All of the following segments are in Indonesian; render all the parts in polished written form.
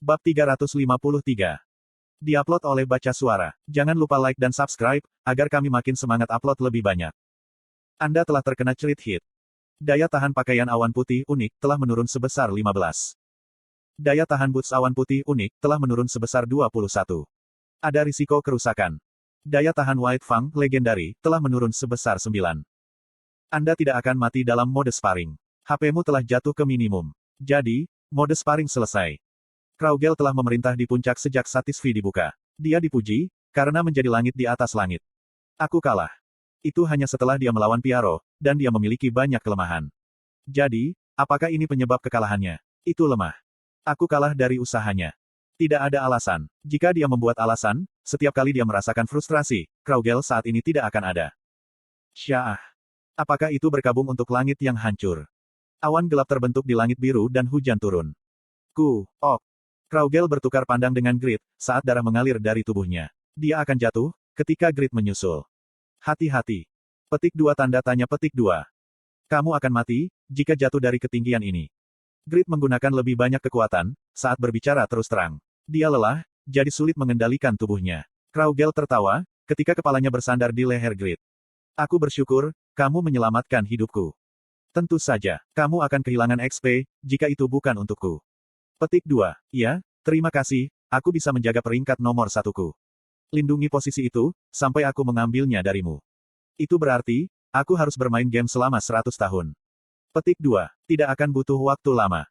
Bab 353. Diupload oleh Baca Suara. Jangan lupa like dan subscribe, agar kami makin semangat upload lebih banyak. Anda telah terkena cerit hit. Daya tahan pakaian awan putih unik telah menurun sebesar 15. Daya tahan boots awan putih unik telah menurun sebesar 21. Ada risiko kerusakan. Daya tahan White Fang Legendary telah menurun sebesar 9. Anda tidak akan mati dalam mode sparring. HP-mu telah jatuh ke minimum. Jadi, mode sparring selesai. Kraugel telah memerintah di puncak sejak Satisfy dibuka. Dia dipuji, karena menjadi langit di atas langit. Aku kalah. Itu hanya setelah dia melawan Piaro, dan dia memiliki banyak kelemahan. Jadi, apakah ini penyebab kekalahannya? Itu lemah. Aku kalah dari usahanya. Tidak ada alasan. Jika dia membuat alasan, setiap kali dia merasakan frustrasi, Kraugel saat ini tidak akan ada. Syah. Apakah itu berkabung untuk langit yang hancur? Awan gelap terbentuk di langit biru dan hujan turun. Kraugel bertukar pandang dengan Grid, saat darah mengalir dari tubuhnya. Dia akan jatuh, ketika Grid menyusul. Hati-hati. Petik 2 tanda tanya petik 2. Kamu akan mati, jika jatuh dari ketinggian ini. Grid menggunakan lebih banyak kekuatan, saat berbicara terus terang. Dia lelah, jadi sulit mengendalikan tubuhnya. Kraugel tertawa, ketika kepalanya bersandar di leher Grid. Aku bersyukur, kamu menyelamatkan hidupku. Tentu saja, kamu akan kehilangan XP, jika itu bukan untukku. Petik 2. Ya, terima kasih, aku bisa menjaga peringkat nomor 1-ku. Lindungi posisi itu, sampai aku mengambilnya darimu. Itu berarti, aku harus bermain game selama 100 tahun. Petik 2. Tidak akan butuh waktu lama.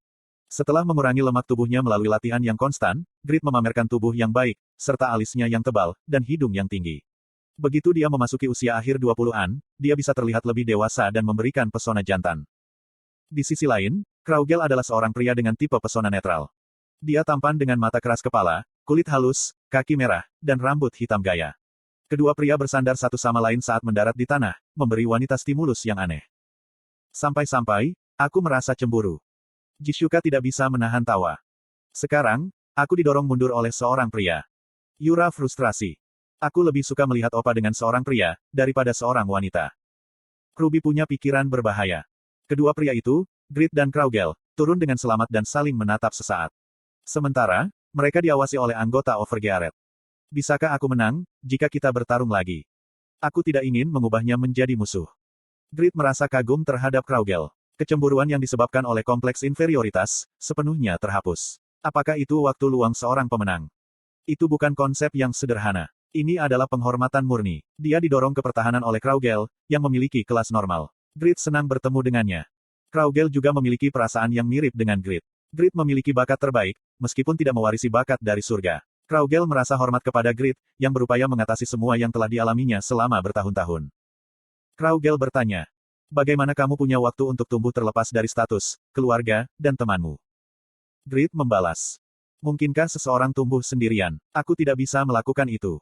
Setelah mengurangi lemak tubuhnya melalui latihan yang konstan, Grid memamerkan tubuh yang baik, serta alisnya yang tebal, dan hidung yang tinggi. Begitu dia memasuki usia akhir 20-an, dia bisa terlihat lebih dewasa dan memberikan pesona jantan. Di sisi lain, Kraugel adalah seorang pria dengan tipe pesona netral. Dia tampan dengan mata keras kepala, kulit halus, kaki merah, dan rambut hitam gaya. Kedua pria bersandar satu sama lain saat mendarat di tanah, memberi wanita stimulus yang aneh. Sampai-sampai, aku merasa cemburu. Jishuka tidak bisa menahan tawa. Sekarang, aku didorong mundur oleh seorang pria. Yura frustrasi. Aku lebih suka melihat Opa dengan seorang pria, daripada seorang wanita. Ruby punya pikiran berbahaya. Kedua pria itu, Grid dan Kraugel, turun dengan selamat dan saling menatap sesaat. Sementara, mereka diawasi oleh anggota Overgearet. Bisakah aku menang, jika kita bertarung lagi? Aku tidak ingin mengubahnya menjadi musuh. Grid merasa kagum terhadap Kraugel. Kecemburuan yang disebabkan oleh kompleks inferioritas, sepenuhnya terhapus. Apakah itu waktu luang seorang pemenang? Itu bukan konsep yang sederhana. Ini adalah penghormatan murni. Dia didorong ke pertahanan oleh Kraugel, yang memiliki kelas normal. Grid senang bertemu dengannya. Kraugel juga memiliki perasaan yang mirip dengan Grid. Grid memiliki bakat terbaik, meskipun tidak mewarisi bakat dari surga. Kraugel merasa hormat kepada Grid, yang berupaya mengatasi semua yang telah dialaminya selama bertahun-tahun. Kraugel bertanya, bagaimana kamu punya waktu untuk tumbuh terlepas dari status, keluarga, dan temanmu? Grid membalas, mungkinkah seseorang tumbuh sendirian? Aku tidak bisa melakukan itu.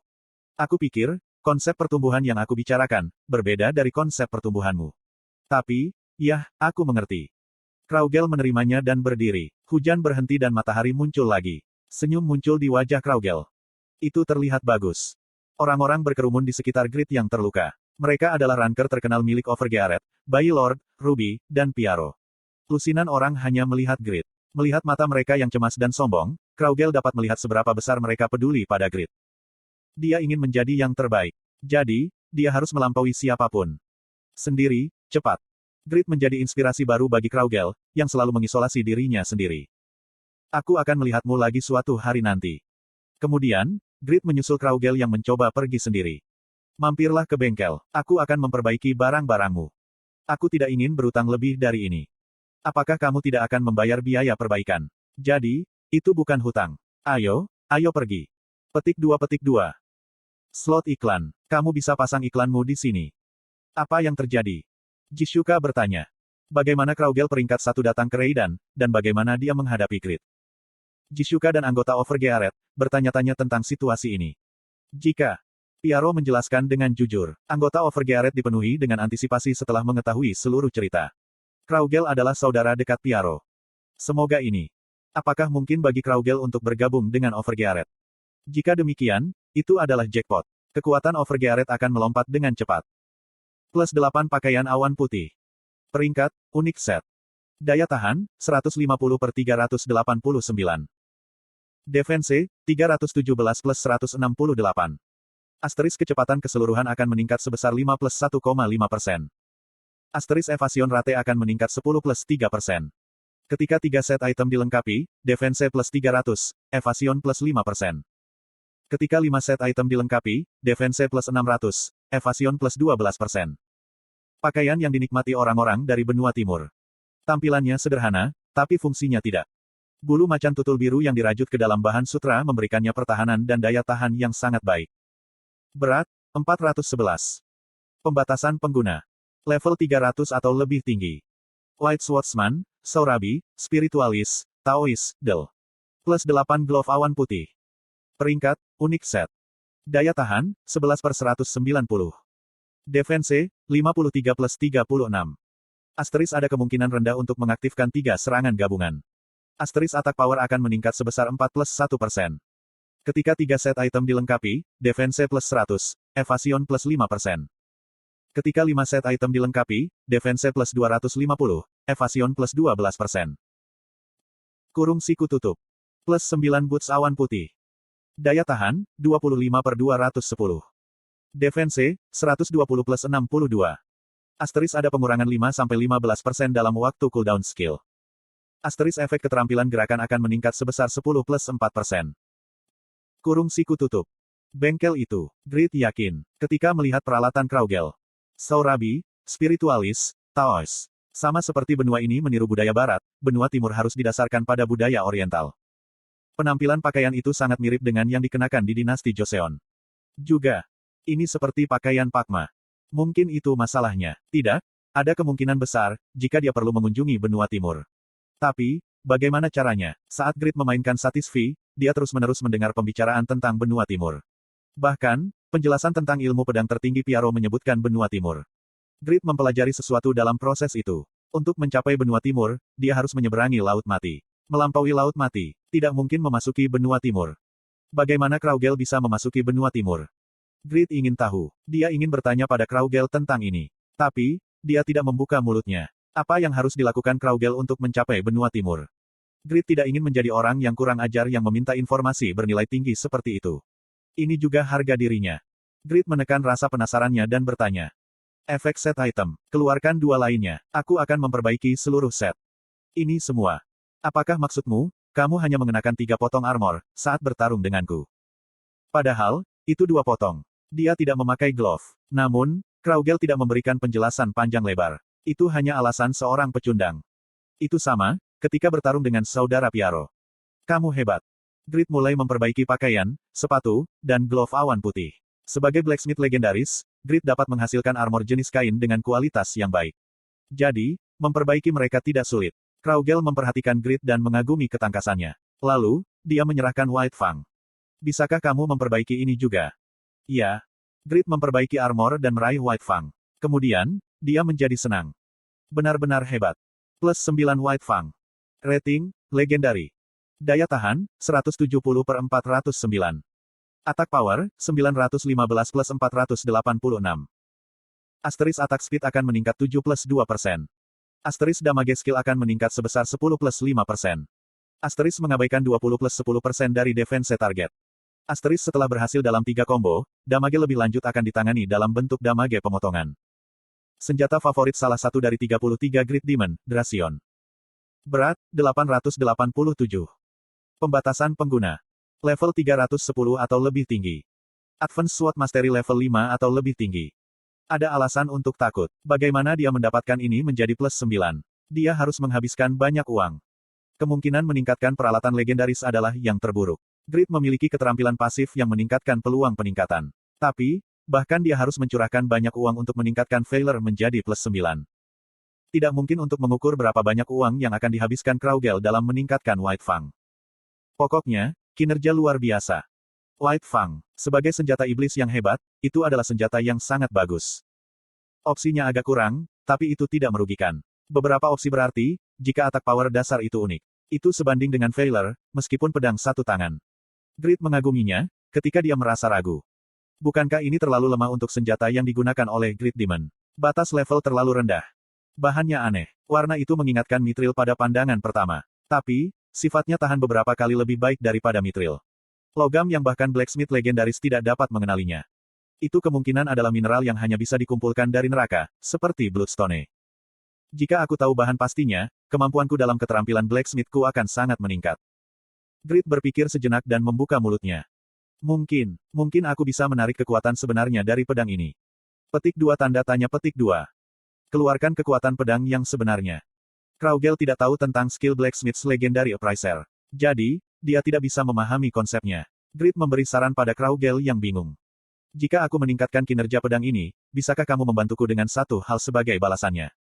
Aku pikir, konsep pertumbuhan yang aku bicarakan, berbeda dari konsep pertumbuhanmu. Tapi, yah, aku mengerti. Kraugel menerimanya dan berdiri. Hujan berhenti dan matahari muncul lagi. Senyum muncul di wajah Kraugel. Itu terlihat bagus. Orang-orang berkerumun di sekitar Grid yang terluka. Mereka adalah ranker terkenal milik Overgearet, Bayi Lord, Ruby, dan Piaro. Lusinan orang hanya melihat Grid. Melihat mata mereka yang cemas dan sombong, Kraugel dapat melihat seberapa besar mereka peduli pada Grid. Dia ingin menjadi yang terbaik. Jadi, dia harus melampaui siapapun. Sendiri, cepat. Grid menjadi inspirasi baru bagi Kraugel, yang selalu mengisolasi dirinya sendiri. Aku akan melihatmu lagi suatu hari nanti. Kemudian, Grid menyusul Kraugel yang mencoba pergi sendiri. Mampirlah ke bengkel, aku akan memperbaiki barang-barangmu. Aku tidak ingin berutang lebih dari ini. Apakah kamu tidak akan membayar biaya perbaikan? Jadi, itu bukan hutang. Ayo pergi. Petik 2. Slot iklan. Kamu bisa pasang iklanmu di sini. Apa yang terjadi? Jishuka bertanya. Bagaimana Kraugel peringkat 1 datang ke Reidan, dan bagaimana dia menghadapi Grid? Jishuka dan anggota Overgearet, bertanya-tanya tentang situasi ini. Jika Piaro menjelaskan dengan jujur, anggota Overgearet dipenuhi dengan antisipasi setelah mengetahui seluruh cerita. Kraugel adalah saudara dekat Piaro. Semoga ini. Apakah mungkin bagi Kraugel untuk bergabung dengan Overgearet? Jika demikian, itu adalah jackpot. Kekuatan Overgearet akan melompat dengan cepat. Plus 8 pakaian awan putih. Peringkat, unik set. Daya tahan, 150/389. Defense, 317 plus 168. Asterisk kecepatan keseluruhan akan meningkat sebesar 5 plus 1,5%. Asterisk evasion rate akan meningkat 10 plus 3%. Ketika 3 set item dilengkapi, defense plus 300, evasion plus 5%. Ketika 5 set item dilengkapi, defense plus 600, evasion plus 12%. Pakaian yang dinikmati orang-orang dari benua timur. Tampilannya sederhana, tapi fungsinya tidak. Bulu macan tutul biru yang dirajut ke dalam bahan sutra memberikannya pertahanan dan daya tahan yang sangat baik. Berat, 411. Pembatasan pengguna. Level 300 atau lebih tinggi. White Swordsman, Sorabi, Spiritualis, Taoist, Del. Plus 8 Glove Awan Putih. Peringkat, unik set. Daya tahan, 11 per 190. Defense, 53 plus 36. Asterisk ada kemungkinan rendah untuk mengaktifkan 3 serangan gabungan. Asterisk attack power akan meningkat sebesar 4 plus 1%. Ketika 3 set item dilengkapi, defense plus 100, evasion plus 5%. Ketika 5 set item dilengkapi, defense plus 250, evasion plus 12%. Kurung siku tutup. Plus 9 boots awan putih. Daya tahan, 25 per 210. Defense, 120 plus 62. Asterisk ada pengurangan 5-15% dalam waktu cooldown skill. Asterisk efek keterampilan gerakan akan meningkat sebesar 10 plus 4%. Kurung siku tutup. Bengkel itu, Grid yakin, ketika melihat peralatan Kraugel. Sorabi, Spiritualis, Taoist. Sama seperti benua ini meniru budaya barat, benua timur harus didasarkan pada budaya oriental. Penampilan pakaian itu sangat mirip dengan yang dikenakan di dinasti Joseon. Juga, ini seperti pakaian Pakma. Mungkin itu masalahnya. Tidak, ada kemungkinan besar, jika dia perlu mengunjungi benua timur. Tapi, bagaimana caranya? Saat Grid memainkan Satisfy, dia terus-menerus mendengar pembicaraan tentang benua timur. Bahkan, penjelasan tentang ilmu pedang tertinggi Piaro menyebutkan benua timur. Grid mempelajari sesuatu dalam proses itu. Untuk mencapai benua timur, dia harus menyeberangi Laut Mati. Melampaui Laut Mati, tidak mungkin memasuki benua timur. Bagaimana Kraugel bisa memasuki benua timur? Grid ingin tahu. Dia ingin bertanya pada Kraugel tentang ini. Tapi, dia tidak membuka mulutnya. Apa yang harus dilakukan Kraugel untuk mencapai benua timur? Grid tidak ingin menjadi orang yang kurang ajar yang meminta informasi bernilai tinggi seperti itu. Ini juga harga dirinya. Grid menekan rasa penasarannya dan bertanya. Efek set item. Keluarkan 2 lainnya. Aku akan memperbaiki seluruh set. Ini semua. Apakah maksudmu, kamu hanya mengenakan 3 potong armor, saat bertarung denganku? Padahal, itu 2 potong. Dia tidak memakai glove. Namun, Kraugel tidak memberikan penjelasan panjang lebar. Itu hanya alasan seorang pecundang. Itu sama, ketika bertarung dengan saudara Piaro. Kamu hebat. Grid mulai memperbaiki pakaian, sepatu, dan glove awan putih. Sebagai blacksmith legendaris, Grid dapat menghasilkan armor jenis kain dengan kualitas yang baik. Jadi, memperbaiki mereka tidak sulit. Kraugel memperhatikan Grid dan mengagumi ketangkasannya. Lalu, dia menyerahkan White Fang. Bisakah kamu memperbaiki ini juga? Ya. Grid memperbaiki armor dan meraih White Fang. Kemudian, dia menjadi senang. Benar-benar hebat. Plus 9 White Fang. Rating, legendary. Daya tahan, 170 per 409. Attack power, 915 plus 486. Asterisk attack speed akan meningkat 7 plus 2%. Asterisk damage skill akan meningkat sebesar 10 plus 5%. Asterisk mengabaikan 20 plus 10% dari defense target. Asterisk setelah berhasil dalam 3 combo, damage lebih lanjut akan ditangani dalam bentuk damage pemotongan. Senjata favorit salah satu dari 33 Grid Demon, Drasion. Berat, 887. Pembatasan pengguna. Level 310 atau lebih tinggi. Advanced Sword Mastery level 5 atau lebih tinggi. Ada alasan untuk takut. Bagaimana dia mendapatkan ini menjadi plus 9? Dia harus menghabiskan banyak uang. Kemungkinan meningkatkan peralatan legendaris adalah yang terburuk. Grid memiliki keterampilan pasif yang meningkatkan peluang peningkatan. Tapi, bahkan dia harus mencurahkan banyak uang untuk meningkatkan failure menjadi plus 9. Tidak mungkin untuk mengukur berapa banyak uang yang akan dihabiskan Kraugel dalam meningkatkan White Fang. Pokoknya, kinerja luar biasa. White Fang, sebagai senjata iblis yang hebat, itu adalah senjata yang sangat bagus. Opsinya agak kurang, tapi itu tidak merugikan. Beberapa opsi berarti, jika attack power dasar itu unik. Itu sebanding dengan failure, meskipun pedang satu tangan. Grid mengaguminya, ketika dia merasa ragu. Bukankah ini terlalu lemah untuk senjata yang digunakan oleh Grid Demon? Batas level terlalu rendah. Bahannya aneh. Warna itu mengingatkan Mithril pada pandangan pertama. Tapi, Sifatnya tahan beberapa kali lebih baik daripada mithril. Logam yang bahkan blacksmith legendaris tidak dapat mengenalinya. Itu kemungkinan adalah mineral yang hanya bisa dikumpulkan dari neraka, seperti bloodstone. Jika aku tahu bahan pastinya, kemampuanku dalam keterampilan blacksmithku akan sangat meningkat. Grit berpikir sejenak dan membuka mulutnya. Mungkin aku bisa menarik kekuatan sebenarnya dari pedang ini. Petik 2 tanda tanya petik 2. Keluarkan kekuatan pedang yang sebenarnya. Kraugel tidak tahu tentang skill Blacksmith's Legendary Appraiser. Jadi, dia tidak bisa memahami konsepnya. Grit memberi saran pada Kraugel yang bingung. Jika aku meningkatkan kinerja pedang ini, bisakah kamu membantuku dengan satu hal sebagai balasannya?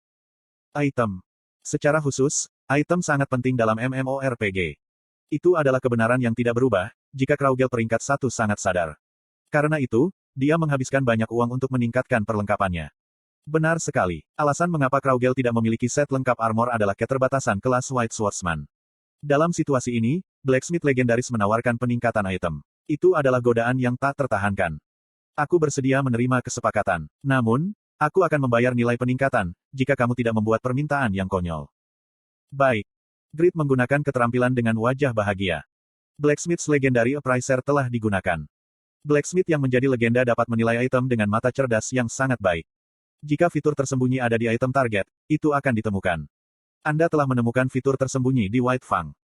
Item. Secara khusus, item sangat penting dalam MMORPG. Itu adalah kebenaran yang tidak berubah, jika Kraugel peringkat 1 sangat sadar. Karena itu, dia menghabiskan banyak uang untuk meningkatkan perlengkapannya. Benar sekali. Alasan mengapa Kraugel tidak memiliki set lengkap armor adalah keterbatasan kelas White Swordsman. Dalam situasi ini, Blacksmith Legendaris menawarkan peningkatan item. Itu adalah godaan yang tak tertahankan. Aku bersedia menerima kesepakatan. Namun, aku akan membayar nilai peningkatan, jika kamu tidak membuat permintaan yang konyol. Baik. Grit menggunakan keterampilan dengan wajah bahagia. Blacksmith's Legendary Appraiser telah digunakan. Blacksmith yang menjadi legenda dapat menilai item dengan mata cerdas yang sangat baik. Jika fitur tersembunyi ada di item target, itu akan ditemukan. Anda telah menemukan fitur tersembunyi di White Fang.